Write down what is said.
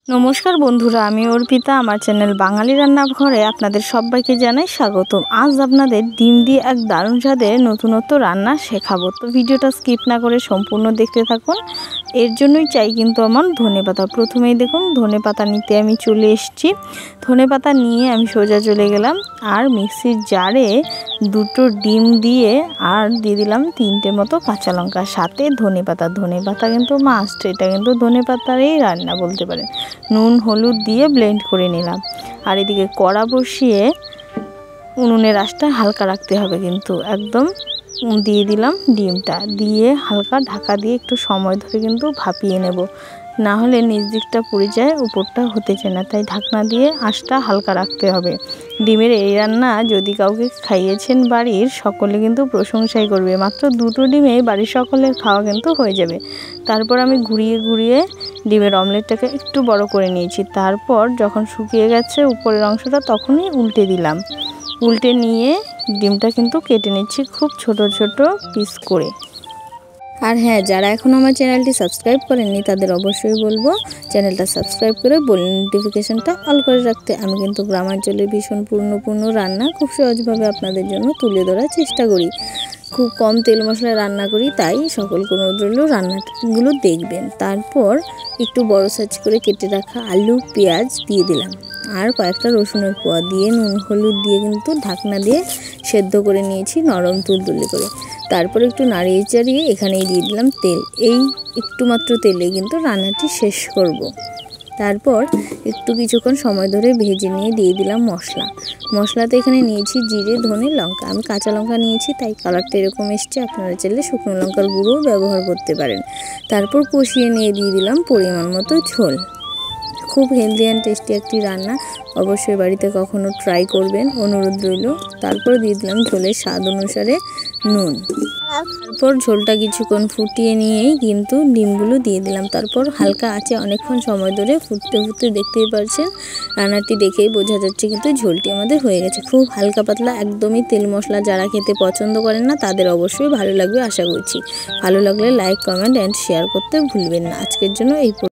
নমস্কার বন্ধুরা, আমি অর্পিতা। আমার চ্যানেল বাঙালি রান্নাঘরে আপনাদের সবাইকে জানাই স্বাগতম। আজ আপনাদের ডিম দিয়ে এক দারুণ স্বাদের নতুনত্ব রান্না শেখাবো। তো ভিডিওটা স্কিপ না করে সম্পূর্ণ দেখতে থাকুন। এর জন্যই চাই কিন্তু আমার ধনেপাতা। প্রথমেই দেখুন ধনেপাতা নিতে আমি চলে এসেছি। ধনেপাতা নিয়ে আমি সোজা চলে গেলাম আর মিক্সির জারে দুটো ডিম দিয়ে আর দিয়ে দিলাম 3টে মতো কাঁচা লঙ্কা, সাথে ধনেপাতা কিন্তু মাস্ট। এটা কিন্তু ধনেপাতারই রান্না বলতে পারেন। নুন হলুদ দিয়ে ব্লেন্ড করে নিলাম। আর এদিকে কড়া বসিয়ে উনুনের আঁচটা হালকা রাখতে হবে, কিন্তু একদম দিয়ে দিলাম ডিমটা, দিয়ে হালকা ঢাকা দিয়ে একটু সময় ধরে কিন্তু ভাপিয়ে নেব, না হলে নিচ দিকটা পুড়ে যায়, উপরটা হতে চায় না। তাই ঢাকনা দিয়ে আঁচটা হালকা রাখতে হবে। ডিমের এই রান্না যদি কাউকে খাইয়েছেন বাড়ির, সকলে কিন্তু প্রশংসাই করবে। মাত্র 2টো ডিমে বাড়ির সকলের খাওয়া কিন্তু হয়ে যাবে। তারপর আমি ঘুরিয়ে ডিমের অমলেটটাকে একটু বড় করে নিয়েছি। তারপর যখন শুকিয়ে গেছে উপরের অংশটা, তখনই উল্টে দিলাম। উল্টে নিয়ে ডিমটা কিন্তু কেটে নিচ্ছি খুব ছোট ছোট পিস করে। আর হ্যাঁ, যারা এখনও আমার চ্যানেলটি সাবস্ক্রাইব করেননি তাদের অবশ্যই বলবো চ্যানেলটা সাবস্ক্রাইব করে নোটিফিকেশানটা অল করে রাখতে। আমি কিন্তু গ্রামাঞ্চলের ভীষণ পূর্ণ রান্না খুব সহজভাবে আপনাদের জন্য তুলে ধরার চেষ্টা করি। খুব কম তেল মশলা রান্না করি, তাই সকলকে অনুরোধ রইল রান্নাগুলো দেখবেন। তারপর একটু বড় সাইজ করে কেটে রাখা আলু পেঁয়াজ দিয়ে দিলাম, আর কয়েকটা রসুনের কোয়া দিয়ে নুন হলুদ দিয়ে কিন্তু ঢাকনা দিয়ে সেদ্ধ করে নিয়েছি নরম তুলতুলে করে। তারপর একটু নাড়িয়ে চাড়িয়ে এখানেই দিয়ে দিলাম তেল। এই একটু মাত্র তেলে কিন্তু রান্নাটি শেষ করব। তারপর একটু কিছুক্ষণ সময় ধরে ভেজে নিয়ে দিয়ে দিলাম মশলাতে এখানে নিয়েছি জিরে ধনে লঙ্কা। আমি কাঁচা লঙ্কা নিয়েছি তাই কালারটা এরকম এসছে, আপনারা চাইলে শুকনো লঙ্কার গুঁড়োও ব্যবহার করতে পারেন। তারপর কষিয়ে নিয়ে দিয়ে দিলাম পরিমাণ মতো ঝোল। খুব হেলদি অ্যান্ড টেস্টি একটি রান্না, অবশ্যই বাড়িতে কখনো ট্রাই করবেন, অনুরোধ রইল। তারপর দিয়ে দিলাম ঝোলের স্বাদ অনুসারে নুন। তারপর ঝোলটা কিছুক্ষণ ফুটিয়ে নিয়েই কিন্তু ডিমগুলো দিয়ে দিলাম। তারপর হালকা আঁচে অনেকক্ষণ সময় ধরে ফুটতে দেখতেই পারছেন, রান্নাটি দেখেই বোঝা যাচ্ছে কিন্তু ঝোলটি আমাদের হয়ে গেছে। খুব হালকা পাতলা, একদমই তেল মশলা যারা খেতে পছন্দ করেন না তাদের অবশ্যই ভালো লাগবে আশা করছি। ভালো লাগলে লাইক কমেন্ট অ্যান্ড শেয়ার করতে ভুলবেন না। আজকের জন্য এই